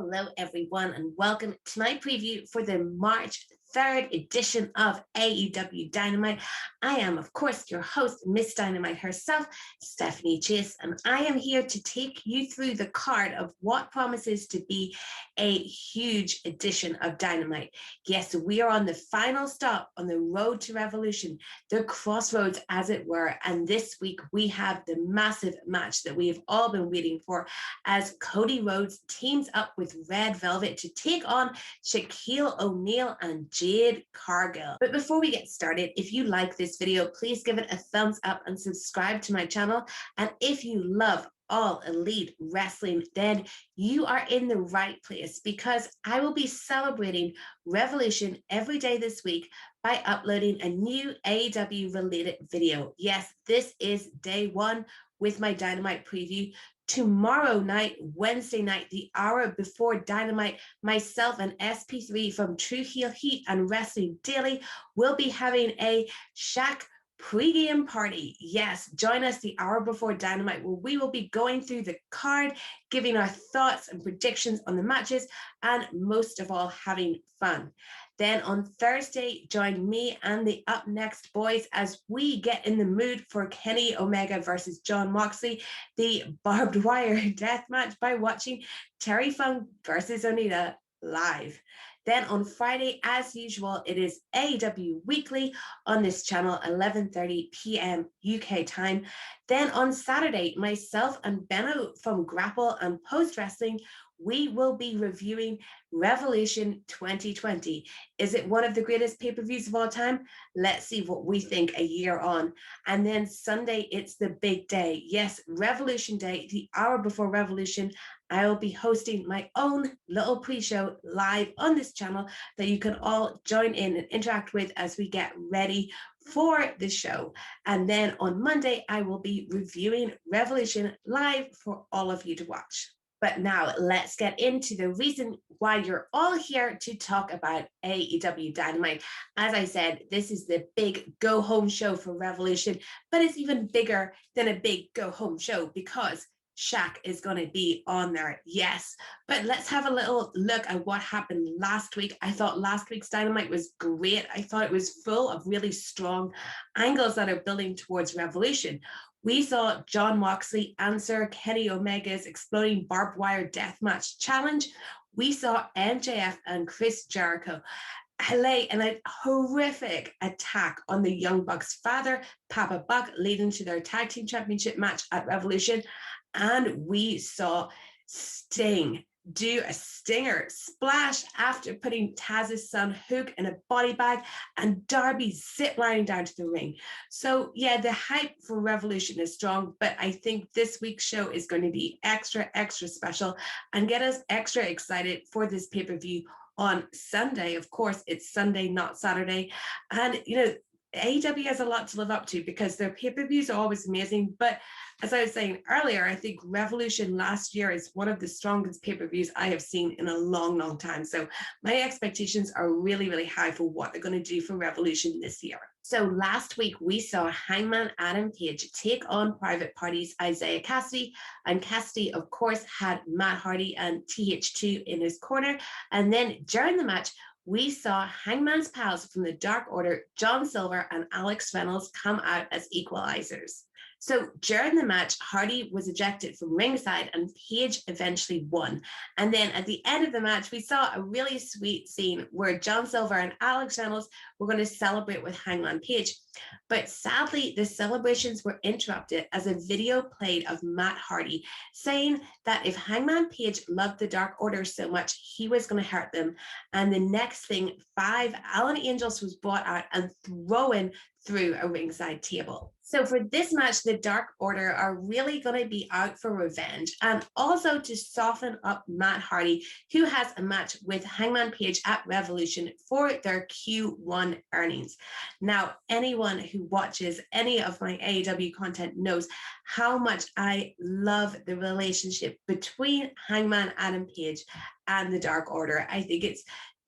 Hello, everyone, and welcome to my preview for the March 3rd edition of AEW Dynamite. I am, of course, your host, Miss Dynamite herself, Stephanie Chase, and I am here to take you through the card of what promises to be a huge edition of Dynamite. Yes, we are on the final stop on the road to Revolution, the crossroads, as it were, and this week we have the massive match that we have all been waiting for as Cody Rhodes teams up with Red Velvet to take on Shaquille O'Neal and Jade Cargill. But before we get started, if you like this video, please give it a thumbs up and subscribe to my channel. And if you love all elite wrestling, then you are in the right place because I will be celebrating Revolution every day this week by uploading a new AEW related video. Yes, this is day one with my Dynamite preview. Tomorrow night, Wednesday night, the hour before Dynamite, myself and SP3 from True Heel Heat and Wrestling Daily will be having a Shaq pre-game party. Yes, join us the hour before Dynamite where we will be going through the card, giving our thoughts and predictions on the matches, and most of all, having fun. Then on Thursday, join me and the Up Next boys as we get in the mood for Kenny Omega versus Jon Moxley, the barbed wire death match by watching Terry Funk versus Onita live. Then on Friday, as usual, it is AEW Weekly on this channel, 11:30 p.m. UK time. Then on Saturday, myself and Benno from Grapple and Post Wrestling, we will be reviewing Revolution 2020. Is it one of the greatest pay-per-views of all time? Let's see what we think a year on. And then Sunday, it's the big day. Yes, Revolution Day, the hour before Revolution. I will be hosting my own little pre-show live on this channel that you can all join in and interact with as we get ready for the show. And then on Monday, I will be reviewing Revolution live for all of you to watch. But now let's get into the reason why you're all here to talk about AEW Dynamite. As I said, this is the big go-home show for Revolution, but it's even bigger than a big go-home show because Shaq is going to be on there, yes. But let's have a little look at what happened last week. I thought last week's Dynamite was great. I thought it was full of really strong angles that are building towards Revolution. We saw Jon Moxley answer Kenny Omega's exploding barbed wire deathmatch challenge. We saw MJF and Chris Jericho lay in a horrific attack on the Young Bucks' father, Papa Buck, leading to their tag team championship match at Revolution. And we saw Sting do a stinger splash after putting Taz's son Hook in a body bag and Darby ziplining down to the ring. So yeah, the hype for Revolution is strong, but I think this week's show is going to be extra special and get us extra excited for this pay-per-view on Sunday. Of course, it's Sunday, not Saturday. And you know, AEW has a lot to live up to because their pay-per-views are always amazing. But as I was saying earlier, I think Revolution last year is one of the strongest pay-per-views I have seen in a long time. So my expectations are really high for what they're going to do for Revolution this year. So last week, we saw Hangman Adam Page take on Private Party's Isaiah Cassidy. And Cassidy, of course, had Matt Hardy and TH2 in his corner. And then during the match, we saw Hangman's pals from the Dark Order, John Silver and Alex Reynolds, come out as equalizers. So during the match, Hardy was ejected from ringside and Page eventually won. And then at the end of the match, we saw a really sweet scene where John Silver and Alex Reynolds were going to celebrate with Hangman Page. But sadly, the celebrations were interrupted as a video played of Matt Hardy saying that if Hangman Page loved the Dark Order so much, he was going to hurt them. And the next thing, 5 Allen Angels was brought out and thrown through a ringside table. So for this match, the Dark Order are really going to be out for revenge and also to soften up Matt Hardy, who has a match with Hangman Page at Revolution for their Q1 earnings. Now, anyone who watches any of my AEW content knows how much I love the relationship between Hangman Adam Page and the Dark Order. I think it's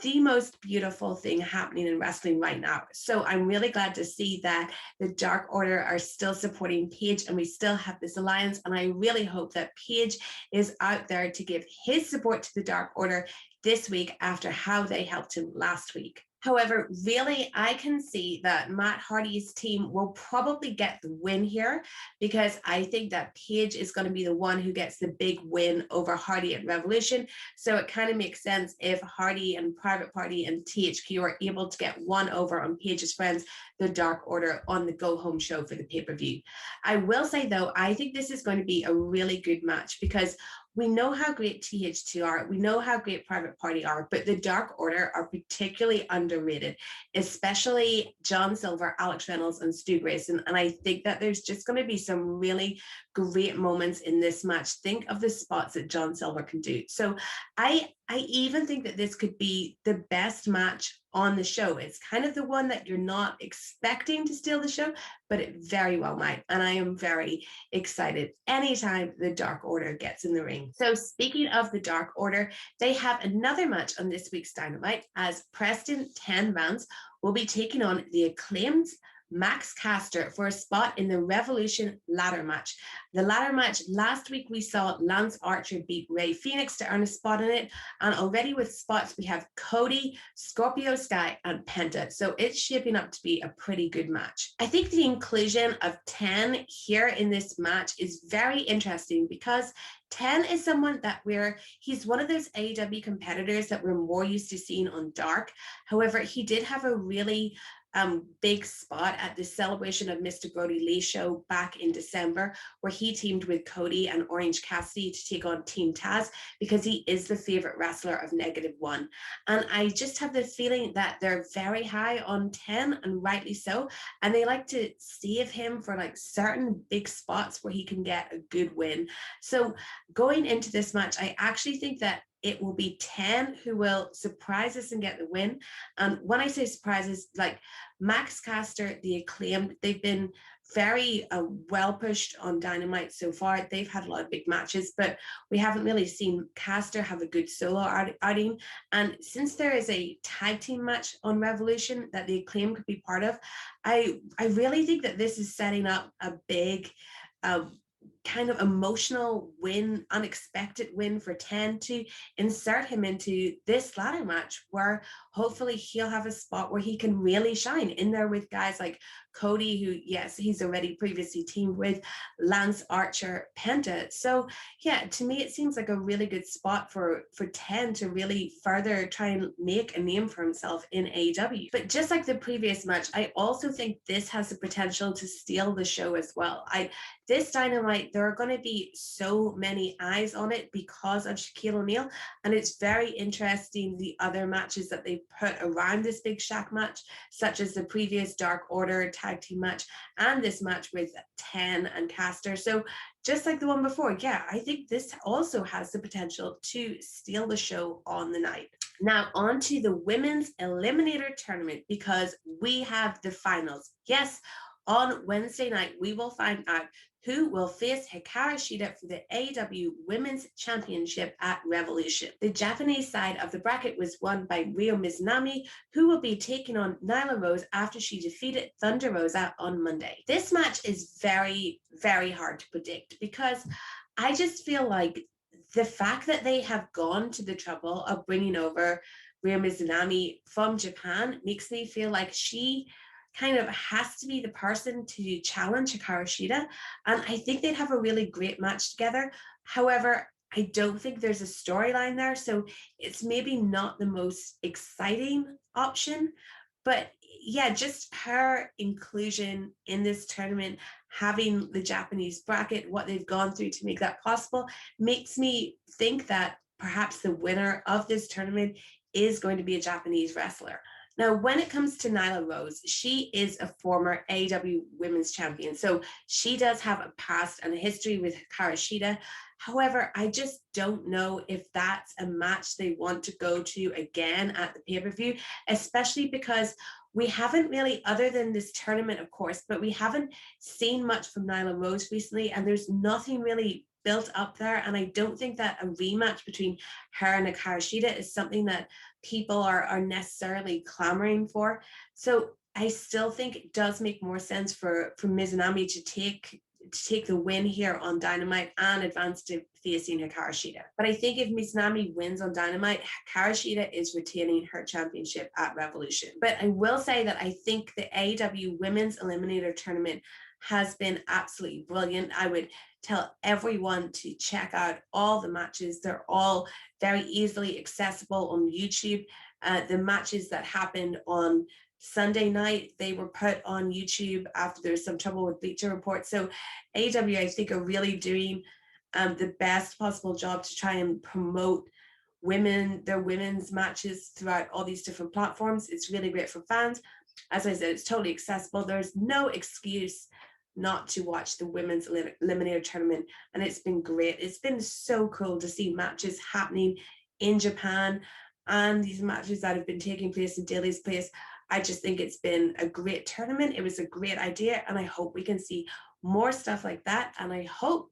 the most beautiful thing happening in wrestling right now. So I'm really glad to see that the Dark Order are still supporting Paige and we still have this alliance. And I really hope that Paige is out there to give his support to the Dark Order this week after how they helped him last week. However, really, I can see that Matt Hardy's team will probably get the win here because I think that Paige is going to be the one who gets the big win over Hardy at Revolution. So it kind of makes sense if Hardy and Private Party and THQ are able to get one over on Paige's friends, the Dark Order, on the go home show for the pay-per-view. I will say, though, I think this is going to be a really good match because we know how great TH2 are, we know how great Private Party are, but the Dark Order are particularly underrated, especially John Silver, Alex Reynolds, and Stu Grayson. And I think that there's just going to be some really great moments in this match. Think of the spots that John Silver can do. So I even think that this could be the best match on the show. It's kind of the one that you're not expecting to steal the show, but it very well might. And I am very excited anytime the Dark Order gets in the ring. So speaking of the Dark Order, they have another match on this week's Dynamite as Preston 10 Vance will be taking on the Acclaimed Max Caster for a spot in the Revolution ladder match. The ladder match, last week we saw Lance Archer beat Rey Fenix to earn a spot in it, and already with spots we have Cody, Scorpio Sky, and Penta, so it's shaping up to be a pretty good match. I think the inclusion of 10 here in this match is very interesting because 10 is someone that he's one of those AEW competitors that we're more used to seeing on Dark. However, he did have a really big spot at the Celebration of Mr. Brody Lee show back in December, where he teamed with Cody and Orange Cassidy to take on Team Taz because he is the favorite wrestler of -1. And I just have the feeling that they're very high on 10, and rightly so. And they like to save him for like certain big spots where he can get a good win. So going into this match, I actually think that it will be 10 who will surprise us and get the win. And when I say surprises, like Max Caster, the Acclaimed, they've been very well pushed on Dynamite so far. They've had a lot of big matches, but we haven't really seen Caster have a good solo outing. And since there is a tag team match on Revolution that the Acclaim could be part of, I really think that this is setting up a big kind of emotional win, unexpected win for 10 to insert him into this ladder match where hopefully he'll have a spot where he can really shine in there with guys like Cody, who, yes, he's already previously teamed with, Lance Archer, Penta. So yeah, to me, it seems like a really good spot for 10 to really further try and make a name for himself in AEW. But just like the previous match, I also think this has the potential to steal the show as well. This Dynamite, there are going to be so many eyes on it because of Shaquille O'Neal, and it's very interesting the other matches that they put around this big Shaq match, such as the previous Dark Order tag team match and this match with 10 and Caster. So just like the one before, yeah, I think this also has the potential to steal the show on the night. Now on to the women's Eliminator tournament, because we have the finals. Yes, on Wednesday night, we will find out who will face Hikaru Shida for the AEW Women's Championship at Revolution. The Japanese side of the bracket was won by Ryo Mizunami, who will be taking on Nyla Rose after she defeated Thunder Rosa on Monday. This match is very, very hard to predict because I just feel like the fact that they have gone to the trouble of bringing over Ryo Mizunami from Japan makes me feel like she kind of has to be the person to challenge Hikaru Shida. And I think they'd have a really great match together. However, I don't think there's a storyline there. So it's maybe not the most exciting option. But yeah, just her inclusion in this tournament, having the Japanese bracket, what they've gone through to make that possible, makes me think that perhaps the winner of this tournament is going to be a Japanese wrestler. Now, when it comes to Nyla Rose, she is a former AEW Women's Champion. So she does have a past and a history with Hikaru Shida. However, I just don't know if that's a match they want to go to again at the pay-per-view, especially because we haven't really, other than this tournament, of course, but we haven't seen much from Nyla Rose recently, and there's nothing really built up there. And I don't think that a rematch between her and Hikaru Shida is something that people are necessarily clamoring for. So I still think it does make more sense for Mizunami to take the win here on Dynamite and advance to facing Hikaru Shida. But I think if Mizunami wins on Dynamite, Hikaru Shida is retaining her championship at Revolution. But I will say that I think the AEW Women's Eliminator Tournament has been absolutely brilliant. I would tell everyone to check out all the matches. They're all very easily accessible on YouTube. The matches that happened on Sunday night, they were put on YouTube after there was some trouble with Bleacher Report. So AEW, I think, are really doing the best possible job to try and promote their women's matches throughout all these different platforms. It's really great for fans. As I said, it's totally accessible. There's no excuse not to watch the women's eliminator tournament, and it's been great. It's been so cool to see matches happening in Japan and these matches that have been taking place in Daly's place. I just think it's been a great tournament. It was a great idea, and I hope we can see more stuff like that. And I hope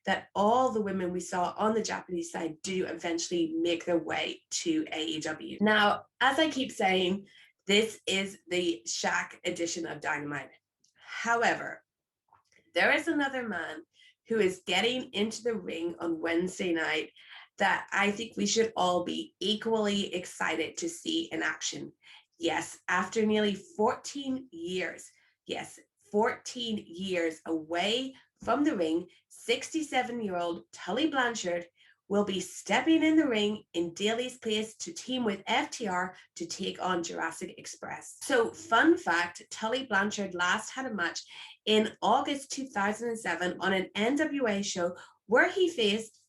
that all the women we saw on the Japanese side do eventually make their way to AEW. Now, as I keep saying, this is the Shaq edition of Dynamite. However, there is another man who is getting into the ring on Wednesday night that I think we should all be equally excited to see in action. Yes, after nearly 14 years, 14 years away from the ring, 67-year-old Tully Blanchard will be stepping in the ring in Daly's place to team with FTR to take on Jurassic Express. So, fun fact, Tully Blanchard last had a match in August 2007 on an NWA show where he faced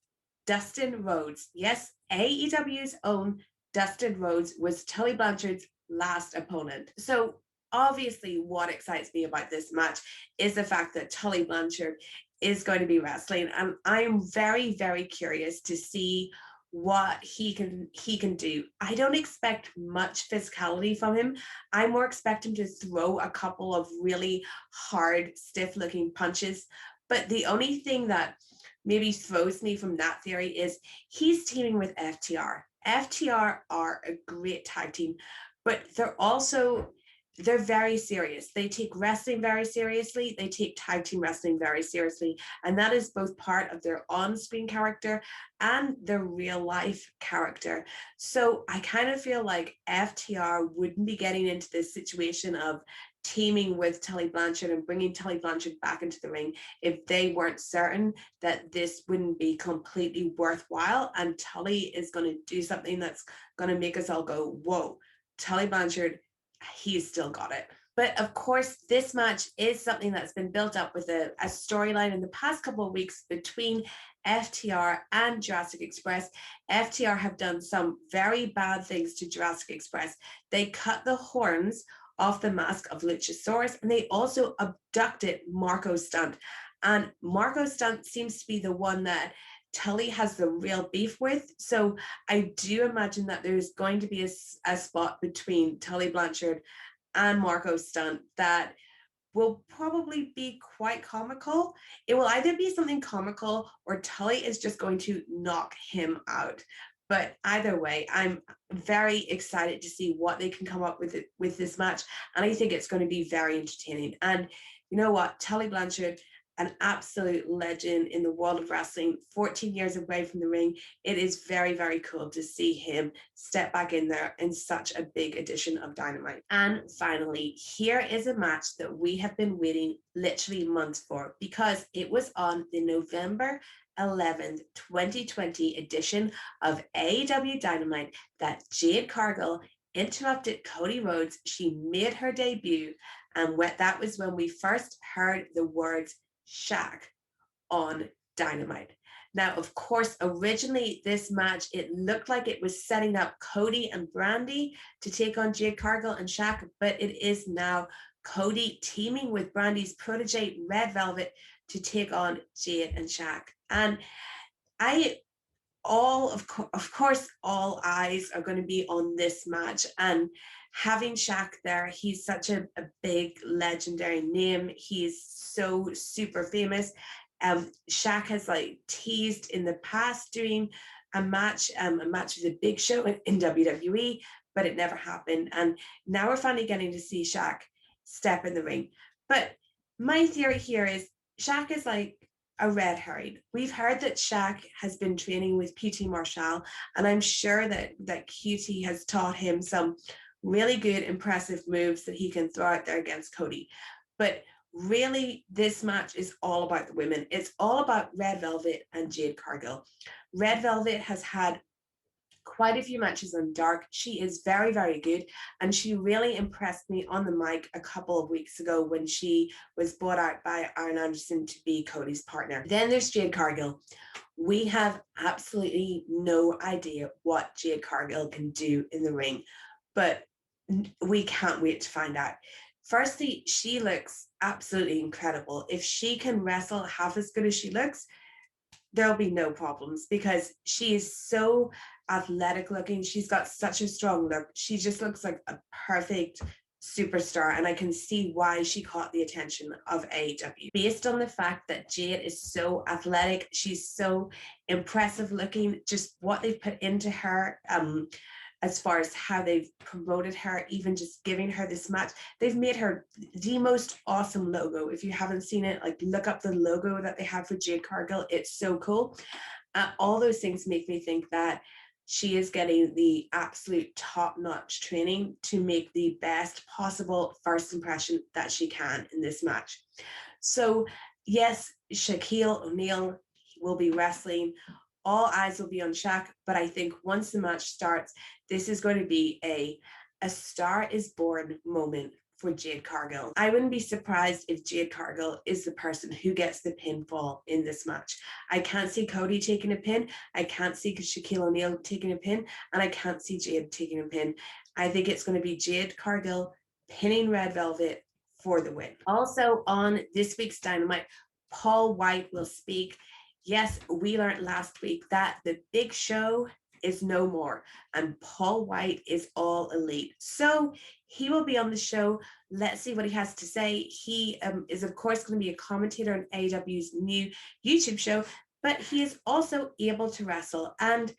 Dustin Rhodes. Yes, AEW's own Dustin Rhodes was Tully Blanchard's last opponent. So obviously what excites me about this match is the fact that Tully Blanchard is going to be wrestling, and I'm very, very curious to see what he can do. I don't expect much physicality from him. I more expect him to throw a couple of really hard, stiff-looking punches. But the only thing that maybe throws me from that theory is he's teaming with FTR. FTR are a great tag team, but they're very serious. They take wrestling very seriously. They take tag team wrestling very seriously. And that is both part of their on-screen character and their real life character. So I kind of feel like FTR wouldn't be getting into this situation of teaming with Tully Blanchard and bringing Tully Blanchard back into the ring if they weren't certain that this wouldn't be completely worthwhile and Tully is going to do something that's going to make us all go, whoa, Tully Blanchard, he's still got it. But of course, this match is something that's been built up with a storyline in the past couple of weeks between FTR and Jurassic Express. FTR have done some very bad things to Jurassic Express. They cut the horns off the mask of Luchasaurus, and they also abducted Marco Stunt. And Marco Stunt seems to be the one that Tully has the real beef with. So I do imagine that there's going to be a spot between Tully Blanchard and Marco Stunt that will probably be quite comical. It will either be something comical or Tully is just going to knock him out. But either way, I'm very excited to see what they can come up with this match. And I think it's going to be very entertaining. And you know what? Tully Blanchard, an absolute legend in the world of wrestling, 14 years away from the ring. It is very, very cool to see him step back in there in such a big edition of Dynamite. And finally, here is a match that we have been waiting literally months for because it was on the November 11th, 2020 edition of AEW Dynamite that Jade Cargill interrupted Cody Rhodes. She made her debut, and that was when we first heard the words Shaq on Dynamite. Now, of course, originally this match, it looked like it was setting up Cody and Brandy to take on Jade Cargill and Shaq, but it is now Cody teaming with Brandy's protege, Red Velvet, to take on Jade and Shaq. And of course, all eyes are going to be on this match. And having Shaq there, he's such a big legendary name. He's so super famous. Shaq has teased in the past doing a match with the Big Show in WWE, but it never happened. And now we're finally getting to see Shaq step in the ring. But my theory here is Shaq is like a red herring. We've heard that Shaq has been training with QT Marshall, and I'm sure that QT has taught him some really good, impressive moves that he can throw out there against Cody. But really, this match is all about the women. It's all about Red Velvet and Jade Cargill. Red Velvet has had quite a few matches on Dark. She is very, very good. And she really impressed me on the mic a couple of weeks ago when she was brought out by Arn Anderson to be Cody's partner. Then there's Jade Cargill. We have absolutely no idea what Jade Cargill can do in the ring, but we can't wait to find out. Firstly, she looks absolutely incredible. If she can wrestle half as good as she looks, there'll be no problems because she is so athletic looking. She's got such a strong look. She just looks like a perfect superstar, and I can see why she caught the attention of AEW. Based on the fact that Jade is so athletic, she's so impressive looking, just what they've put into her, as far as how they've promoted her, even just giving her this match, they've made her the most awesome logo. If you haven't seen it, like look up the logo that they have for Jade Cargill. It's so cool. All those things make me think that she is getting the absolute top-notch training to make the best possible first impression that she can in this match. So yes, Shaquille O'Neal will be wrestling. All eyes will be on Shaq, but I think once the match starts, this is going to be a star is born moment for Jade Cargill. I wouldn't be surprised if Jade Cargill is the person who gets the pinfall in this match. I can't see Cody taking a pin. I can't see Shaquille O'Neal taking a pin, and I can't see Jade taking a pin. I think it's going to be Jade Cargill pinning Red Velvet for the win. Also on this week's Dynamite, Paul White will speak. Yes, we learned last week that the Big Show is no more and Paul White is all elite. So he will be on the show. Let's see what he has to say. He is, of course, going to be a commentator on AEW's new YouTube show, but he is also able to wrestle. And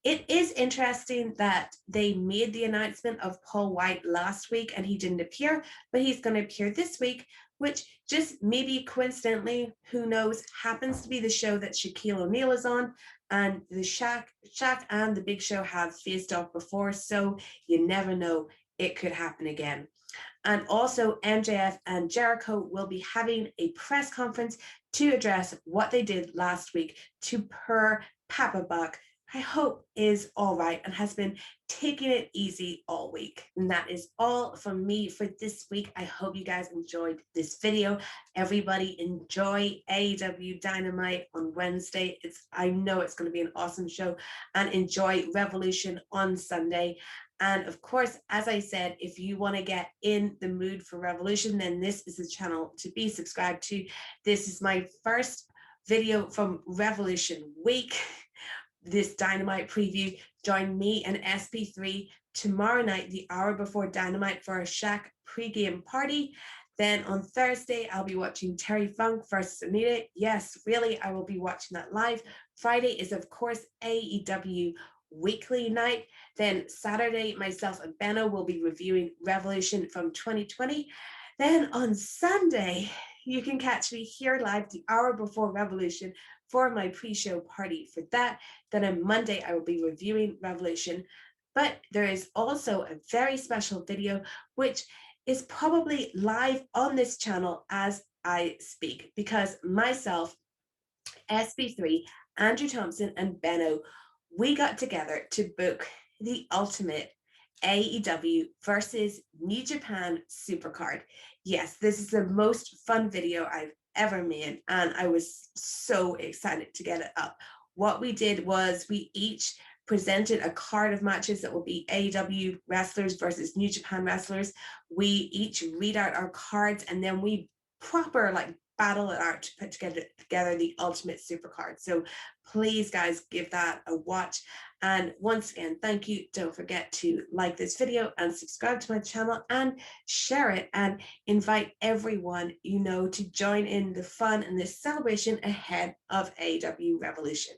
it is interesting that they made the announcement of Paul White last week and he didn't appear, but he's going to appear this week, which just maybe coincidentally, who knows, happens to be the show that Shaquille O'Neal is on, and the Shaq and the Big Show have faced off before, so you never know, it could happen again. And also MJF and Jericho will be having a press conference to address what they did last week to per Papa Buck, I hope is all right and has been taking it easy all week. And that is all from me for this week. I hope you guys enjoyed this video. Everybody enjoy AEW Dynamite on Wednesday. I know it's going to be an awesome show, and enjoy Revolution on Sunday. And of course, as I said, if you want to get in the mood for Revolution, then this is the channel to be subscribed to. This is my first video from Revolution week. This Dynamite preview. Join me and SP3 tomorrow night, the hour before Dynamite, for a Shaq pregame party. Then on Thursday, I'll be watching Terry Funk versus Anita. Yes, really, I will be watching that live. Friday is, of course, AEW weekly night. Then Saturday, myself and Benno will be reviewing Revolution from 2020. Then on Sunday, you can catch me here live the hour before Revolution for my pre-show party for that. Then on Monday, I will be reviewing Revolution. But there is also a very special video, which is probably live on this channel as I speak, because myself, SB3, Andrew Thompson, and Benno, we got together to book the ultimate AEW versus New Japan Supercard. Yes, this is the most fun video I've ever made, and I was so excited to get it up. What we did was we each presented a card of matches that will be AEW wrestlers versus New Japan wrestlers. We each read out our cards, and then we proper battle it out to put together the ultimate supercard. So please, guys, give that a watch. And once again, thank you. Don't forget to like this video and subscribe to my channel and share it, and invite everyone you know to join in the fun and this celebration ahead of AEW Revolution.